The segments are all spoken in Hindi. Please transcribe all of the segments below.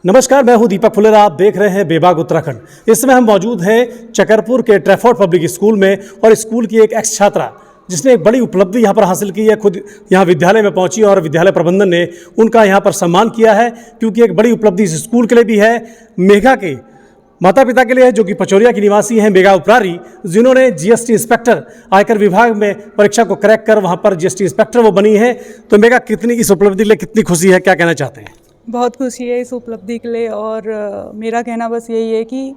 नमस्कार, मैं हूं दीपक फुलेरा। आप देख रहे हैं बेबाग उत्तराखंड। इस समय हम मौजूद हैं चकरपुर के ट्रैफोर्ड पब्लिक स्कूल में और स्कूल की एक एक्स छात्रा जिसने एक बड़ी उपलब्धि यहां पर हासिल की है, खुद यहां विद्यालय में पहुंची और विद्यालय प्रबंधन ने उनका यहां पर सम्मान किया है, क्योंकि एक बड़ी उपलब्धि इस स्कूल के लिए भी है, मेघा के माता पिता के लिए है, जो कि पचौरिया की निवासी हैं मेघा उपरारी, जिन्होंने जीएसटी इंस्पेक्टर आयकर विभाग में परीक्षा को क्रैक कर वहां पर जीएसटी इंस्पेक्टर वो बनी है। तो मेघा, कितनी इस उपलब्धि के लिए कितनी खुशी है, क्या कहना चाहते हैं? बहुत खुशी है इस उपलब्धि के लिए और मेरा कहना बस यही है कि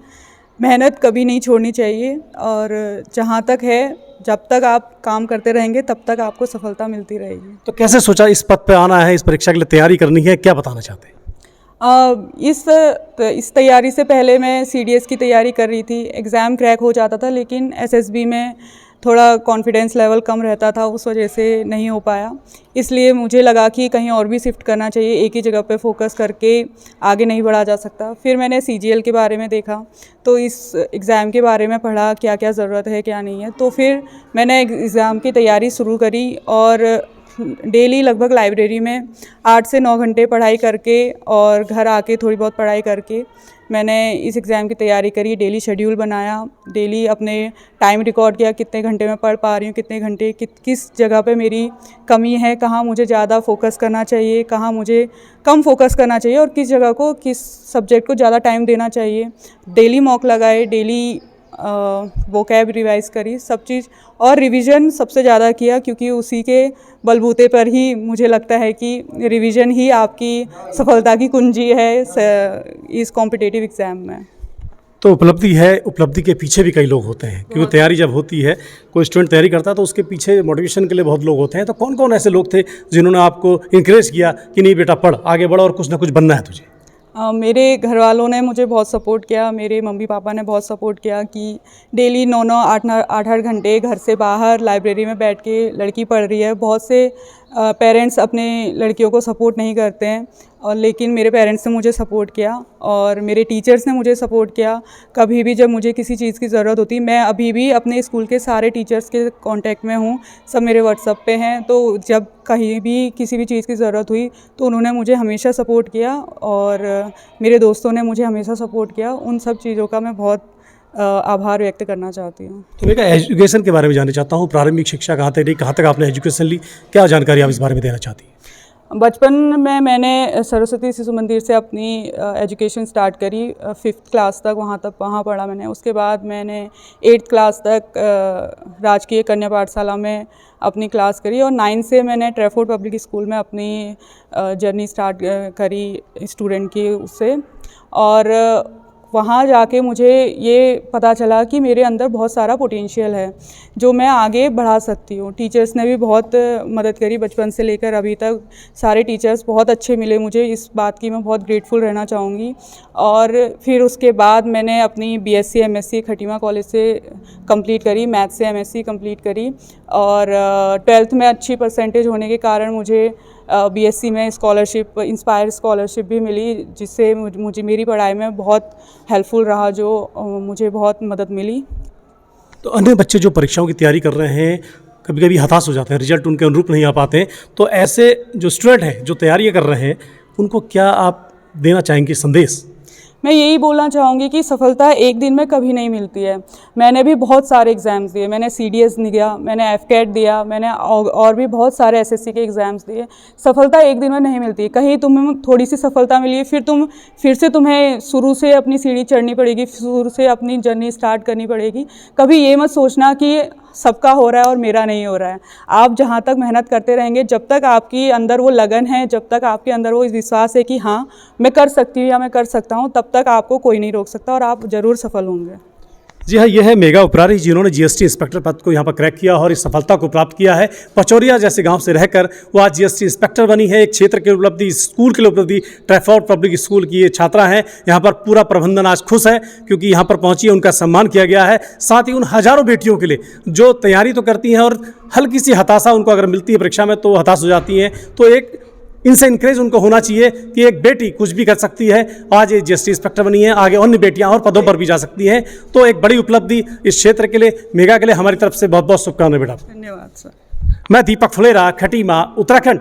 मेहनत कभी नहीं छोड़नी चाहिए और जहाँ तक है, जब तक आप काम करते रहेंगे तब तक आपको सफलता मिलती रहेगी। तो कैसे सोचा इस पद पे आना है, इस परीक्षा के लिए तैयारी करनी है, क्या बताना चाहते हैं? इस तैयारी से पहले मैं सीडीएस की तैयारी कर रही थी। एग्ज़ाम क्रैक हो जाता था, लेकिन एसएसबी में थोड़ा कॉन्फिडेंस लेवल कम रहता था, उस वजह से नहीं हो पाया। इसलिए मुझे लगा कि कहीं और भी शिफ्ट करना चाहिए, एक ही जगह पे फोकस करके आगे नहीं बढ़ा जा सकता। फिर मैंने सीजीएल के बारे में देखा, तो इस एग्ज़ाम के बारे में पढ़ा, क्या क्या ज़रूरत है क्या नहीं है। तो फिर मैंने एग्ज़ाम की तैयारी शुरू करी और डेली लगभग लाइब्रेरी में 8 से 9 घंटे पढ़ाई करके और घर आके थोड़ी बहुत पढ़ाई करके मैंने इस एग्ज़ाम की तैयारी करी। डेली शेड्यूल बनाया, डेली अपने टाइम रिकॉर्ड किया, कितने घंटे मैं पढ़ पा रही हूँ, कितने घंटे किस जगह पे मेरी कमी है, कहाँ मुझे ज़्यादा फोकस करना चाहिए, कहाँ मुझे कम फोकस करना चाहिए और किस जगह को, किस सब्जेक्ट को ज़्यादा टाइम देना चाहिए। डेली मॉक लगाए, डेली वोकैब रिवाइज़ करी, सब चीज़, और रिवीजन सबसे ज़्यादा किया, क्योंकि उसी के बलबूते पर ही मुझे लगता है कि रिवीजन ही आपकी सफलता की कुंजी है इस कॉम्पिटिटिव एग्ज़ाम में। तो उपलब्धि है, उपलब्धि के पीछे भी कई लोग होते हैं, क्योंकि तैयारी जब होती है, कोई स्टूडेंट तैयारी करता है तो उसके पीछे मोटिवेशन के लिए बहुत लोग होते हैं। तो कौन कौन ऐसे लोग थे जिन्होंने आपको इंकरेज किया कि नहीं बेटा पढ़, आगे बढ़ और कुछ ना कुछ बनना है तुझे? मेरे घर वालों ने मुझे बहुत सपोर्ट किया, मेरे मम्मी पापा ने बहुत सपोर्ट किया कि डेली 9-9, 8-8 घंटे घर से बाहर लाइब्रेरी में बैठ के लड़की पढ़ रही है। बहुत से पेरेंट्स अपने लड़कियों को सपोर्ट नहीं करते हैं, और लेकिन मेरे पेरेंट्स ने मुझे सपोर्ट किया और मेरे टीचर्स ने मुझे सपोर्ट किया। कभी भी जब मुझे किसी चीज़ की ज़रूरत होती, मैं अभी भी अपने स्कूल के सारे टीचर्स के कांटेक्ट में हूँ, सब मेरे व्हाट्सएप पे हैं। तो जब कहीं भी किसी भी चीज़ की ज़रूरत हुई तो उन्होंने मुझे हमेशा सपोर्ट किया और मेरे दोस्तों ने मुझे हमेशा सपोर्ट किया। उन सब चीज़ों का मैं बहुत आभार व्यक्त करना चाहती हूँ। तो मैं एजुकेशन के बारे में जानना चाहता हूँ। प्रारंभिक शिक्षा कहाँ तक रही, कहाँ तक आपने एजुकेशन ली, क्या जानकारी आप इस बारे में देना चाहती हैं? बचपन में मैंने सरस्वती शिशु मंदिर से अपनी एजुकेशन स्टार्ट करी। 5th क्लास तक वहाँ पढ़ा मैंने। उसके बाद मैंने 8th क्लास तक राजकीय कन्या पाठशाला में अपनी क्लास करी और 9 से मैंने ट्रैफोर्ड पब्लिक स्कूल में अपनी जर्नी स्टार्ट करी स्टूडेंट की उससे। और वहाँ जाके मुझे ये पता चला कि मेरे अंदर बहुत सारा पोटेंशियल है जो मैं आगे बढ़ा सकती हूँ। टीचर्स ने भी बहुत मदद करी, बचपन से लेकर अभी तक सारे टीचर्स बहुत अच्छे मिले मुझे। इस बात की मैं बहुत ग्रेटफुल रहना चाहूँगी। और फिर उसके बाद मैंने अपनी बीएससी एमएससी खटीमा कॉलेज से कंप्लीट करी, मैथ से एमएससी कंप्लीट करी और 12th में अच्छी परसेंटेज होने के कारण मुझे बीएससी में स्कॉलरशिप, इंस्पायर स्कॉलरशिप भी मिली, जिससे मुझे मेरी पढ़ाई में बहुत हेल्पफुल रहा, जो मुझे बहुत मदद मिली। तो अन्य बच्चे जो परीक्षाओं की तैयारी कर रहे हैं कभी कभी हताश हो जाते हैं, रिजल्ट उनके अनुरूप नहीं आ पाते हैं, तो ऐसे जो स्टूडेंट हैं जो तैयारियां कर रहे हैं उनको क्या आप देना चाहेंगे संदेश? मैं यही बोलना चाहूँगी कि सफलता एक दिन में कभी नहीं मिलती है। मैंने भी बहुत सारे एग्ज़ाम्स दिए, मैंने सीडीएस दिया, मैंने एफकेट दिया, मैंने और भी बहुत सारे एसएससी के एग्ज़ाम्स दिए। सफलता एक दिन में नहीं मिलती। कहीं तुम्हें थोड़ी सी सफलता मिली, फिर से तुम्हें शुरू से अपनी सीढ़ी चढ़नी पड़ेगी, शुरू से अपनी जर्नी स्टार्ट करनी पड़ेगी। कभी ये मत सोचना कि सबका हो रहा है और मेरा नहीं हो रहा है। आप जहाँ तक मेहनत करते रहेंगे, जब तक आपकी अंदर वो लगन है, जब तक आपके अंदर वो विश्वास है कि हाँ मैं कर सकती हूँ या मैं कर सकता हूँ, तब तक आपको कोई नहीं रोक सकता और आप ज़रूर सफल होंगे। जी हाँ, यह है मेघा उपरारी, जिन्होंने जीएसटी इंस्पेक्टर पद को यहाँ पर क्रैक किया और इस सफलता को प्राप्त किया है। पचौरिया जैसे गांव से रहकर वो आज जीएसटी इंस्पेक्टर बनी है। एक क्षेत्र की उपलब्धि, स्कूल की उपलब्धि, ट्रैफोर्ड पब्लिक स्कूल की ये छात्रा हैं। यहाँ पर पूरा प्रबंधन आज खुश है क्योंकि यहाँ पर पहुँची है, उनका सम्मान किया गया है। साथ ही उन हज़ारों बेटियों के लिए जो तैयारी तो करती हैं और हल्की सी हताशा उनको अगर मिलती है परीक्षा में तो हताश हो जाती हैं, तो एक इनसे इनक्रेज उनको होना चाहिए कि एक बेटी कुछ भी कर सकती है। आज ये जीएसटी इंस्पेक्टर बनी है, आगे अन्य बेटियां और पदों पर भी जा सकती हैं। तो एक बड़ी उपलब्धि इस क्षेत्र के लिए, मेघा के लिए हमारी तरफ से बहुत बहुत शुभकामनाएं बेटा। धन्यवाद सर। मैं दीपक फुलेरा, खटीमा, उत्तराखंड।